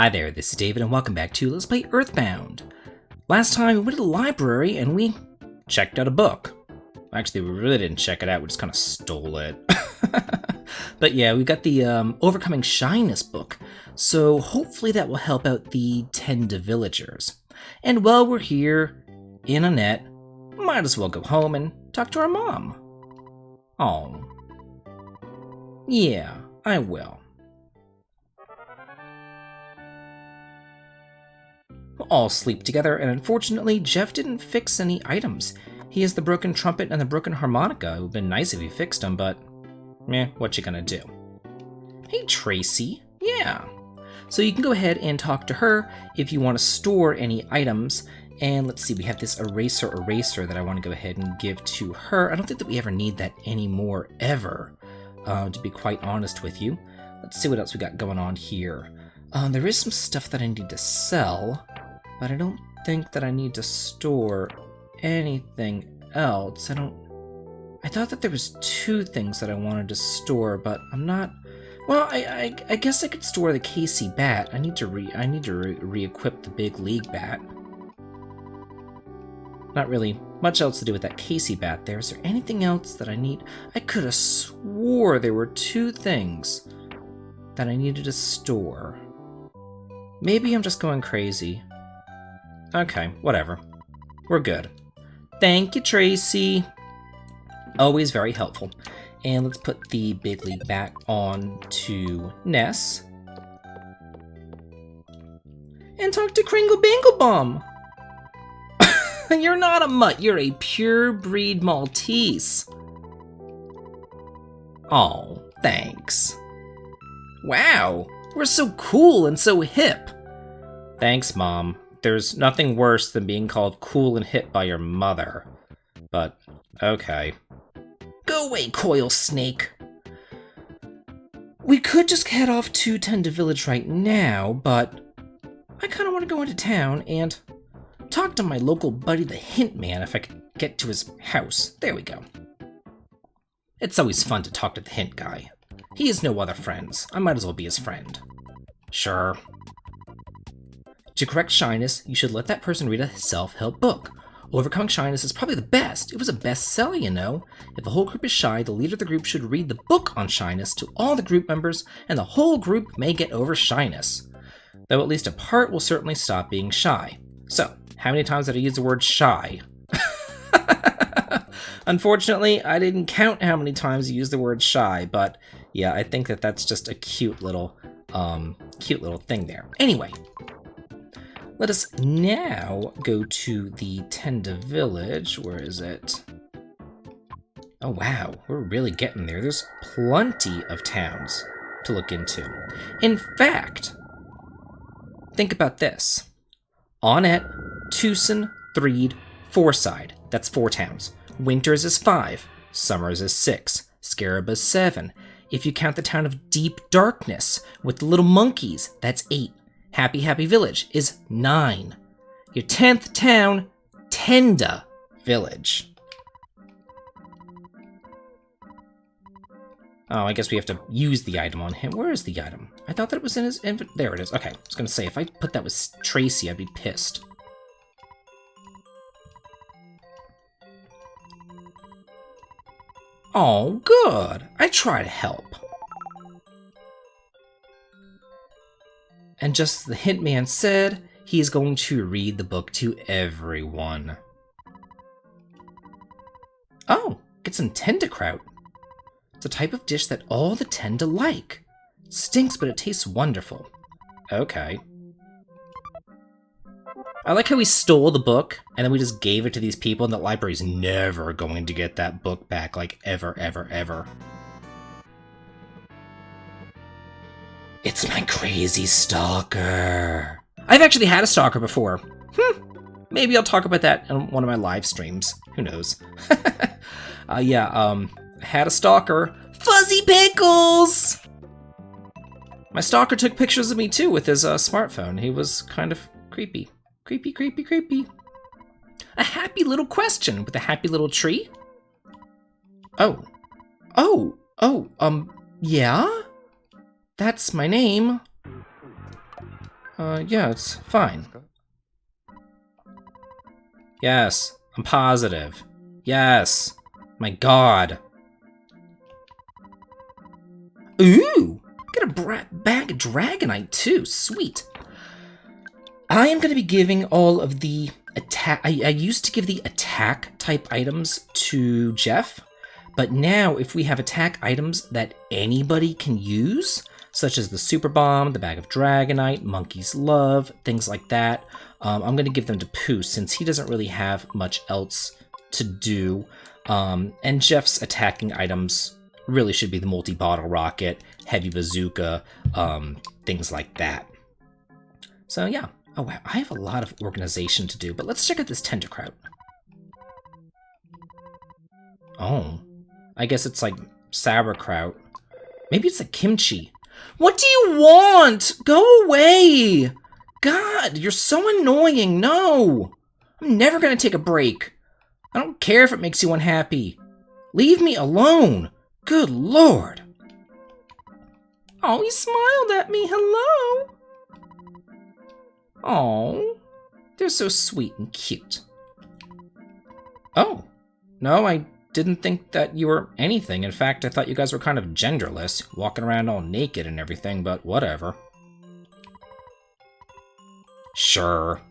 Hi there, this is David and welcome back to Let's Play EarthBound. Last time we went to the library and we checked out a book. Actually, we really didn't check it out, we just kind of stole it. But yeah, we got the Overcoming Shyness book, so hopefully that will help out the Tenda villagers. And while we're here in a net, might as well go home and talk to our mom. Oh. Yeah, I will. We'll all sleep together, and unfortunately, Jeff didn't fix any items. He has the broken trumpet and the broken harmonica. It would have been nice if he fixed them, but what you gonna do? Hey, Tracy. Yeah. So you can go ahead and talk to her if you want to store any items. And let's see, we have this eraser that I want to go ahead and give to her. I don't think that we ever need that anymore, ever, to be quite honest with you. Let's see what else we got going on here. There is some stuff that I need to sell, but I don't think that I need to store anything else. I thought that there was two things that I wanted to store, but I'm not. Well, I guess I could store the KC bat. I need to re-equip the big league bat. Not really much else to do with that KC bat there. Is there anything else that I need? I could have swore there were two things that I needed to store. Maybe I'm just going crazy. Okay, whatever. We're good. Thank you, Tracy. Always very helpful. And let's put the big league bat on to Ness. And talk to Kringle Bangle Bomb. You're not a mutt, you're a pure breed Maltese. Oh, thanks. Wow, we're so cool and so hip. Thanks, Mom. There's nothing worse than being called cool and hip by your mother. But, okay. Go away, coil snake. We could just head off to Tenda Village right now, but I kind of want to go into town and talk to my local buddy, the Hint Man, if I could get to his house. There we go. It's always fun to talk to the Hint guy. He has no other friends. I might as well be his friend. Sure. To correct shyness, you should let that person read a self-help book. Overcoming Shyness is probably the best. It was a bestseller, you know. If the whole group is shy, the leader of the group should read the book on shyness to all the group members, and the whole group may get over shyness. Though at least a part will certainly stop being shy. So, how many times did I use the word shy? Unfortunately, I didn't count how many times you used the word shy, but yeah, I think that that's just a cute little thing there. Anyway, let us now go to the Tenda village. Where is it? Oh wow, we're really getting there. There's plenty of towns to look into. In fact, think about this. Onett, Tucson, Threed, Fourside. That's 4 towns. Winters is 5. Summers is 6. Scarab is 7. If you count the town of Deep Darkness with the little monkeys, that's 8. Happy Happy Village is 9. Your 10th town, Tenda Village. Oh, I guess we have to use the item on him. Where is the item? I thought that it was in his inventory. There it is. Okay, I was going to say, if I put that with Tracy, I'd be pissed. Oh, good. I try to help. And just as the Hint Man said, he is going to read the book to everyone. Oh, get some Tenda kraut. It's a type of dish that all the Tenda like. It stinks, but it tastes wonderful. Okay. I like how we stole the book, and then we just gave it to these people, and the library's never going to get that book back, like, ever, ever, ever. It's my crazy stalker. I've actually had a stalker before. Maybe I'll talk about that on one of my live streams. Who knows? I had a stalker. Fuzzy Pickles! My stalker took pictures of me too with his smartphone. He was kind of creepy. Creepy, creepy, creepy. A happy little question with a happy little tree. Yeah? That's my name. Yeah, it's fine. Yes, I'm positive. Yes. My god. Ooh! Got a bag of Dragonite too. Sweet. I am going to be giving all of the attack... I used to give the attack type items to Jeff, but now if we have attack items that anybody can use, such as the Super Bomb, the Bag of Dragonite, Monkey's Love, things like that, I'm going to give them to Pooh since he doesn't really have much else to do. And Jeff's attacking items really should be the multi-bottle rocket, heavy bazooka, things like that. So yeah. Oh wow, I have a lot of organization to do, but let's check out this Tenderkraut. Oh, I guess it's like sauerkraut. Maybe it's like kimchi. What do you want? Go away! God, you're so annoying. No! I'm never gonna take a break. I don't care if it makes you unhappy. Leave me alone. Good lord. Oh, he smiled at me. Hello. Oh, they're so sweet and cute. Oh, no, I didn't think that you were anything. In fact, I thought you guys were kind of genderless, walking around all naked and everything, but whatever. Sure.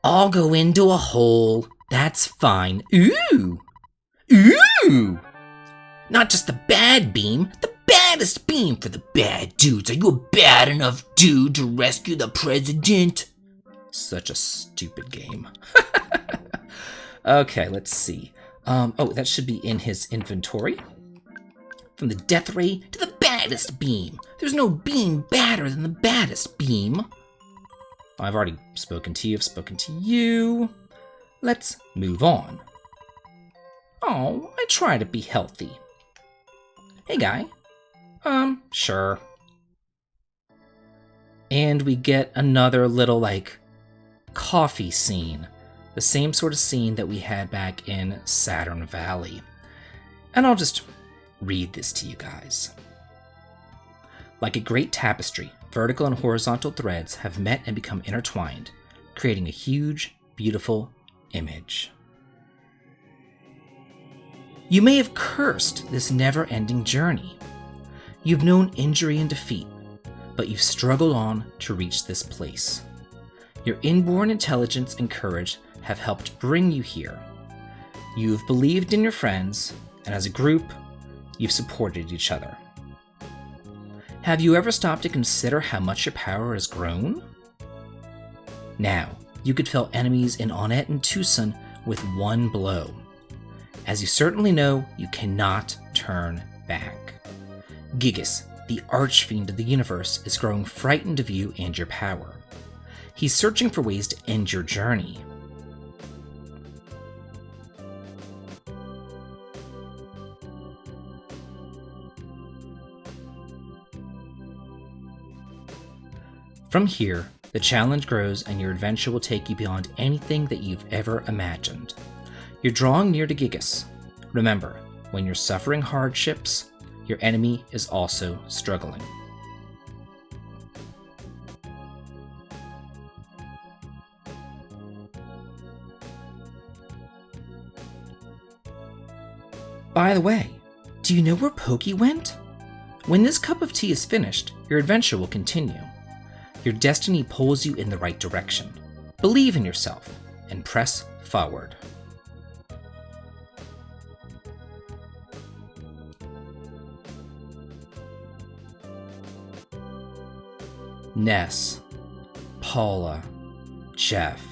I'll go into a hole. That's fine. Ooh! Ooh! Not just the bad beam, the baddest beam for the bad dudes. Are you a bad enough dude to rescue the president? Such a stupid game. Okay, let's see. Oh, that should be in his inventory. From the death ray to the baddest beam. There's no beam badder than the baddest beam. I've already spoken to you. I've spoken to you. Let's move on. Oh, I try to be healthy. Hey, guy. Sure. And we get another little, like, coffee scene. The same sort of scene that we had back in Saturn Valley. And I'll just read this to you guys. Like a great tapestry, vertical and horizontal threads have met and become intertwined, creating a huge, beautiful image. You may have cursed this never-ending journey. You've known injury and defeat, but you've struggled on to reach this place. Your inborn intelligence and courage have helped bring you here. You've believed in your friends, and as a group, you've supported each other. Have you ever stopped to consider how much your power has grown? Now, you could fell enemies in Onett and Tucson with one blow. As you certainly know, you cannot turn back. Gigas, the archfiend of the universe, is growing frightened of you and your power. He's searching for ways to end your journey. From here, the challenge grows and your adventure will take you beyond anything that you've ever imagined. You're drawing near to Gigas. Remember, when you're suffering hardships, your enemy is also struggling. By the way, do you know where Pokey went? When this cup of tea is finished, your adventure will continue. Your destiny pulls you in the right direction. Believe in yourself and press forward. Ness, Paula, Jeff,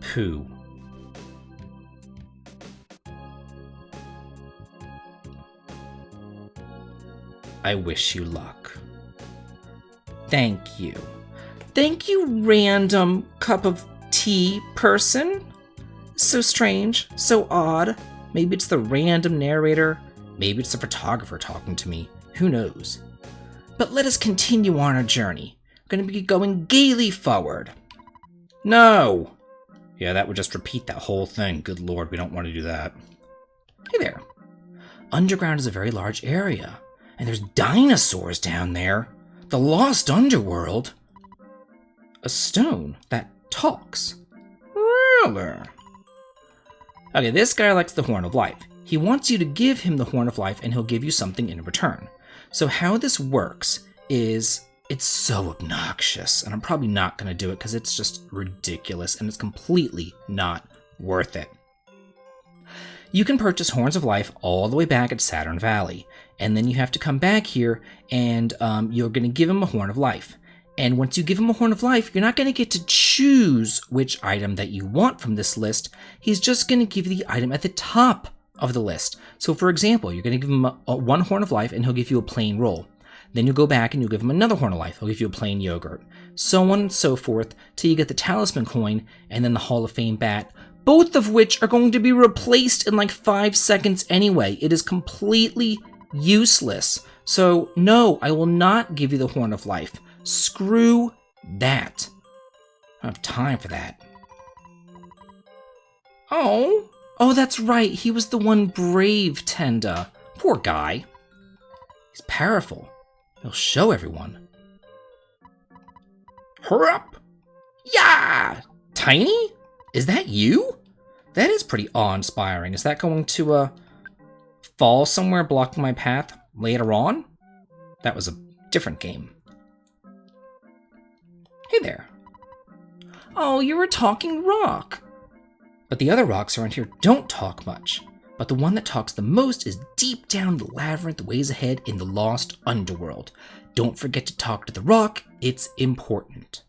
Pooh. I wish you luck. Thank you. Thank you, random cup of tea person. So strange, so odd. Maybe it's the random narrator. Maybe it's the photographer talking to me. Who knows? But let us continue on our journey. We're going to be going gaily forward. No! Yeah, that would just repeat that whole thing. Good lord, we don't want to do that. Hey there. Underground is a very large area. And there's dinosaurs down there. The Lost Underworld. A stone that talks. Really? Okay, this guy likes the Horn of Life. He wants you to give him the Horn of Life and he'll give you something in return. So how this works is, it's so obnoxious, and I'm probably not going to do it because it's just ridiculous and it's completely not worth it. You can purchase Horns of Life all the way back at Saturn Valley, and then you have to come back here and you're going to give him a Horn of Life. And once you give him a Horn of Life, you're not going to get to choose which item that you want from this list. He's just going to give you the item at the top of the list. So for example, you're going to give him one Horn of Life and he'll give you a plain roll. Then you'll go back and you'll give him another Horn of Life. He'll give you a plain yogurt. So on and so forth, till you get the Talisman coin and then the Hall of Fame bat, both of which are going to be replaced in like 5 seconds anyway. It is completely useless. So no, I will not give you the Horn of Life. Screw that. I don't have time for that. Oh, that's right. He was the one brave Tenda. Poor guy. He's powerful. He'll show everyone. Hurry up! Yeah! Tiny? Is that you? That is pretty awe-inspiring. Is that going to, fall somewhere blocking my path later on? That was a different game. Hey there. Oh, you're a talking rock. But the other rocks around here don't talk much. But the one that talks the most is deep down the labyrinth ways ahead in the Lost Underworld. Don't forget to talk to the rock, it's important.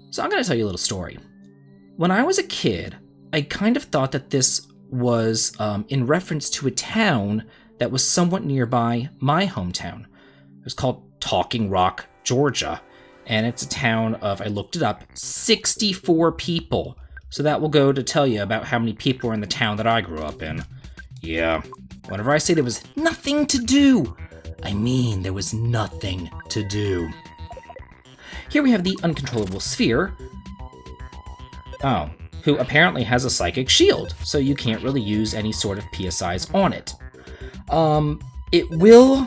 So I'm going to tell you a little story. When I was a kid, I kind of thought that this was in reference to a town that was somewhat nearby my hometown. It was called Talking Rock, Georgia. And it's a town of, I looked it up, 64 people. So that will go to tell you about how many people are in the town that I grew up in. Yeah, whenever I say there was nothing to do, I mean there was nothing to do. Here we have the Uncontrollable Sphere. Oh, who apparently has a psychic shield, so you can't really use any sort of PSIs on it. It will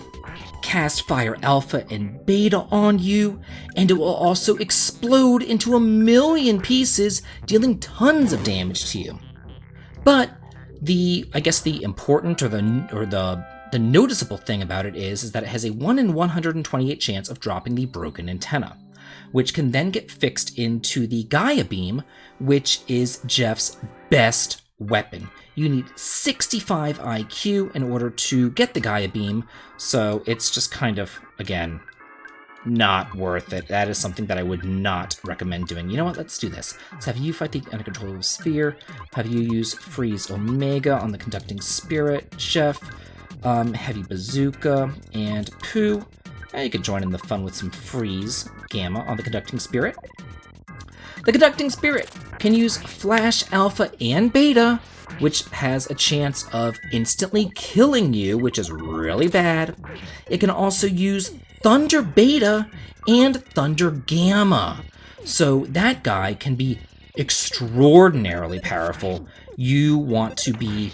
cast Fire Alpha and Beta on you, and it will also explode into 1,000,000 pieces, dealing tons of damage to you. But I guess the important or the noticeable thing about it is that it has a 1 in 128 chance of dropping the broken antenna, which can then get fixed into the Gaia Beam, which is Jeff's best weapon. You need 65 IQ in order to get the Gaia Beam, so it's just kind of, again, not worth it. That is something that I would not recommend doing. You know what? Let's do this. Let's have you fight the Uncontrollable Sphere, have you use Freeze Omega on the Conducting Spirit, Jeff, Heavy Bazooka, and Pooh. You could join in the fun with some Freeze Gamma on the Conducting Spirit. The Conducting Spirit can use Flash Alpha and Beta, which has a chance of instantly killing you, which is really bad. It can also use Thunder Beta and Thunder Gamma. So that guy can be extraordinarily powerful. You want to be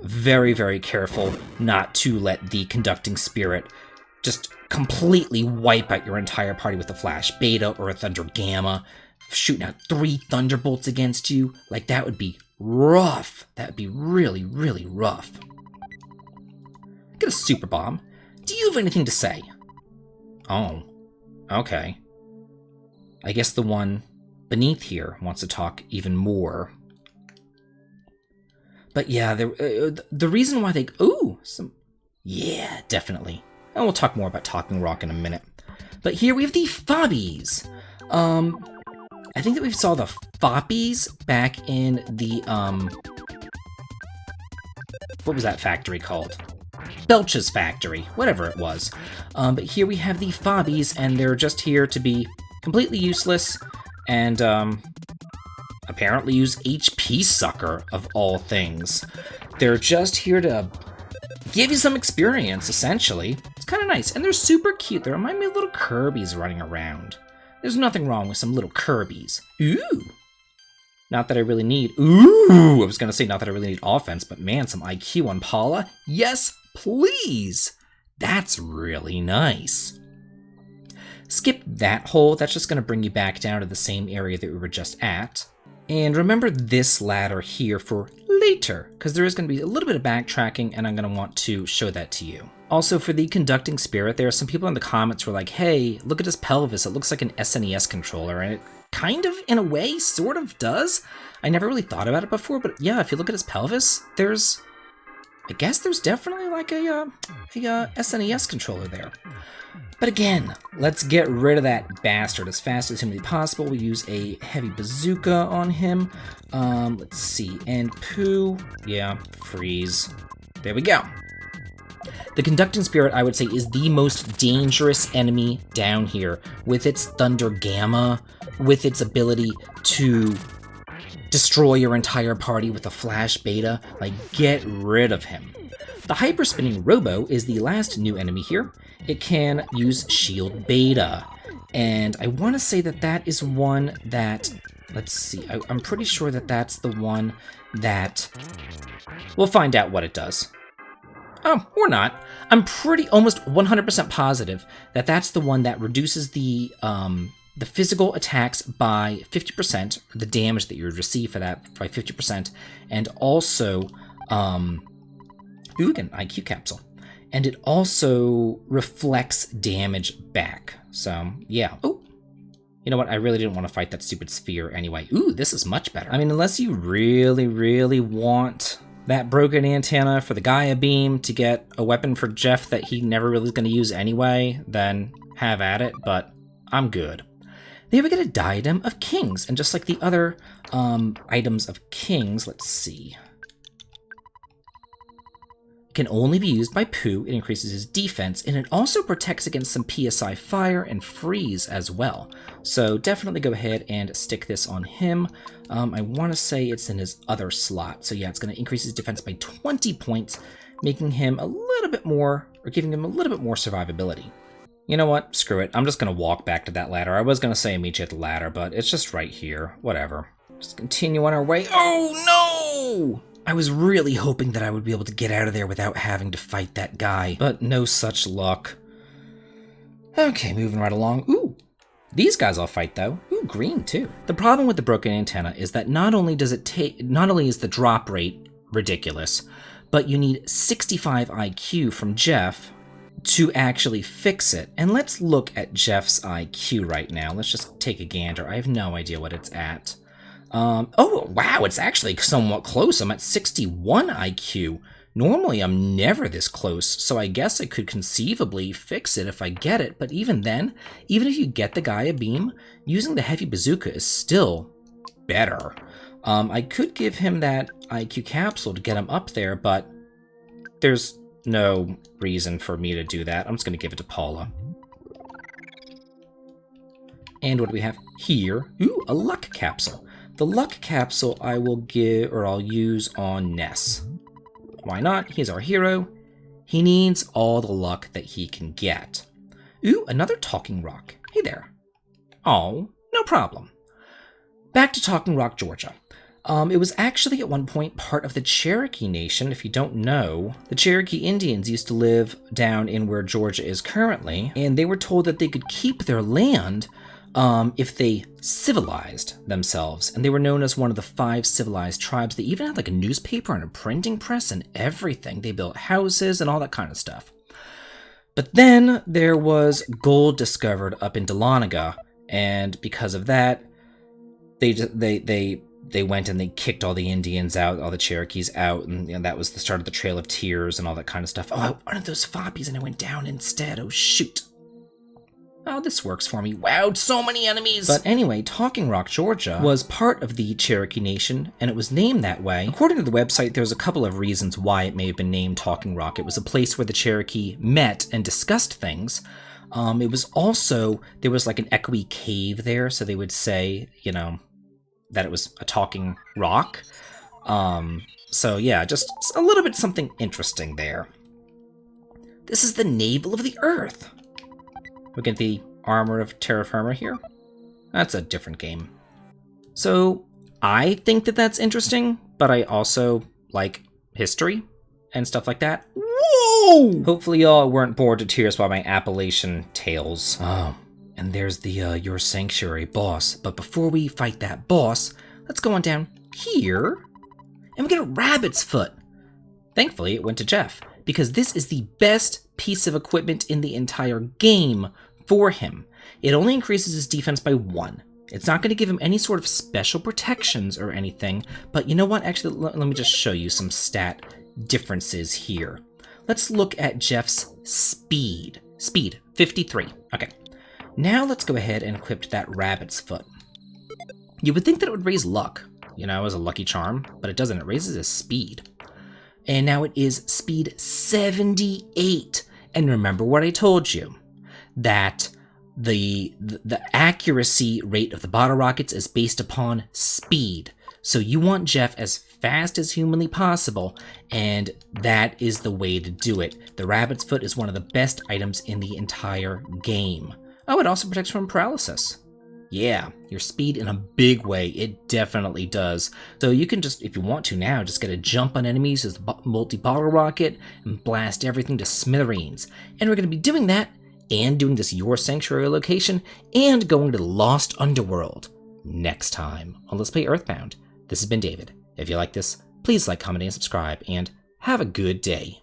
very, very careful not to let the Conducting Spirit just completely wipe out your entire party with a Flash Beta or a Thunder Gamma. Shooting out 3 Thunderbolts against you, like that would be rough. That would be really, really rough. Get a Super Bomb. Do you have anything to say? Oh, okay. I guess the one beneath here wants to talk even more. But yeah, the reason why they... Ooh, yeah, definitely. And we'll talk more about Talking Rock in a minute. But here we have the Fobbies. I think that we saw the Fobbies back in the, what was that factory called? Belch's factory, whatever it was. But here we have the Fobbies, and they're just here to be completely useless, and, apparently use HP Sucker, of all things. They're just here to give you some experience, essentially. It's kind of nice, and they're super cute. They remind me of little Kirby's running around. There's nothing wrong with some little Kirby's. Ooh! Not that I really need... Ooh! I was gonna say not that I really need offense, but man, some IQ on Paula? Yes, please! That's really nice. skip that hole. That's just going to bring you back down to the same area that we were just at. And remember this ladder here for later, because there is going to be a little bit of backtracking, and I'm going to want to show that to you. Also, for the conducting spirit, there are some people in the comments who were like, hey, look at his pelvis. It looks like an SNES controller, and it kind of, in a way, sort of does. I never really thought about it before, but yeah, if you look at his pelvis, I guess there's definitely like a SNES controller there. But again, let's get rid of that bastard as fast as humanly possible. We use a heavy bazooka on him. Let's see, and poo, yeah, freeze. There we go. The conducting spirit, I would say, is the most dangerous enemy down here, with its thunder gamma, with its ability to destroy your entire party with a flash beta. Like, get rid of him. The hyperspinning Robo is the last new enemy here. It can use shield beta, and I want to say that that is one that, let's see, I'm pretty sure that that's the one that, we'll find out what it does. Oh, or not. I'm almost 100% positive that that's the one that reduces the physical attacks by 50%, the damage that you would receive for that by 50%, and also, again, IQ capsule. And it also reflects damage back. So, yeah. Oh, you know what? I really didn't want to fight that stupid sphere anyway. Ooh, this is much better. I mean, unless you really, really want that broken antenna for the Gaia beam to get a weapon for Jeff that he never really is going to use anyway, then have at it, but I'm good. There we get a Diadem of Kings, and just like the other items of Kings, let's see. Can only be used by Pooh. It increases his defense, and it also protects against some PSI fire and freeze as well. So definitely go ahead and stick this on him. I want to say it's in his other slot. So yeah, it's going to increase his defense by 20 points, making him a little bit more, or giving him a little bit more survivability. You know what? Screw it. I'm just going to walk back to that ladder. I was going to say meet you at the ladder, but it's just right here. Whatever. Just continue on our way. Oh, no! I was really hoping that I would be able to get out of there without having to fight that guy, but no such luck. Okay, moving right along. Ooh, these guys I'll fight though. Ooh, green too. The problem with the broken antenna is that not only is the drop rate ridiculous, but you need 65 IQ from Jeff to actually fix it. And let's look at Jeff's IQ right now. Let's just take a gander. I have no idea what it's at. Oh, wow, it's actually somewhat close. I'm at 61 IQ. Normally, I'm never this close, so I guess I could conceivably fix it if I get it, but even then, even if you get the Gaia beam, using the heavy bazooka is still better. I could give him that IQ capsule to get him up there, but there's no reason for me to do that. I'm just going to give it to Paula. And what do we have here? Ooh, a luck capsule. The luck capsule I will I'll use on Ness. Why not? He's our hero. He needs all the luck that he can get. Ooh, another talking rock. Hey there. Oh, no problem. Back to Talking Rock, Georgia. It was actually at one point part of the Cherokee Nation. If you don't know, the Cherokee Indians used to live down in where Georgia is currently, and they were told that they could keep their land if they civilized themselves, and they were known as one of the 5 civilized tribes. They even had like a newspaper and a printing press and everything. They built houses and all that kind of stuff. But then there was gold discovered up in Dahlonega, and because of that, they went and they kicked all the Indians out, all the Cherokees out, and you know, that was the start of the Trail of Tears and all that kind of stuff. Oh, I wanted those Fobbies and I went down instead. Oh, shoot. Oh, this works for me. Wow, so many enemies! But anyway, Talking Rock, Georgia was part of the Cherokee Nation, and it was named that way. According to the website, there's a couple of reasons why it may have been named Talking Rock. It was a place where the Cherokee met and discussed things. It was also, there was like an echoey cave there, so they would say, you know, that it was a talking rock. So yeah, just a little bit something interesting there. This is the navel of the earth. We get the armor of terra firma here. That's a different game. So I think that that's interesting, but I also like history and stuff like that. Whoa! Hopefully y'all weren't bored to tears by my Appalachian tales. Oh, And there's the Your Sanctuary boss. But before we fight that boss, let's go on down here, and we get a rabbit's foot. Thankfully, it went to Jeff, because this is the best piece of equipment in the entire game for him. It only increases his defense by 1. It's not going to give him any sort of special protections or anything, but you know what? Actually, let me just show you some stat differences here. Let's look at Jeff's speed. Speed, 53. Okay. Now let's go ahead and equip that rabbit's foot. You would think that it would raise luck, as a lucky charm, but it doesn't. It raises his speed. And now it is speed 78. And remember what I told you, that the accuracy rate of the bottle rockets is based upon speed. So you want Jeff as fast as humanly possible, and that is the way to do it. The rabbit's foot is one of the best items in the entire game. Oh, it also protects from paralysis. Yeah, your speed in a big way, it definitely does. So you can just, if you want to now, just get a jump on enemies with the multi-bottle rocket and blast everything to smithereens. And we're going to be doing that, and doing this Your Sanctuary location, and going to the Lost Underworld next time on Let's Play EarthBound. This has been David. If you like this, please like, comment, and subscribe, and have a good day.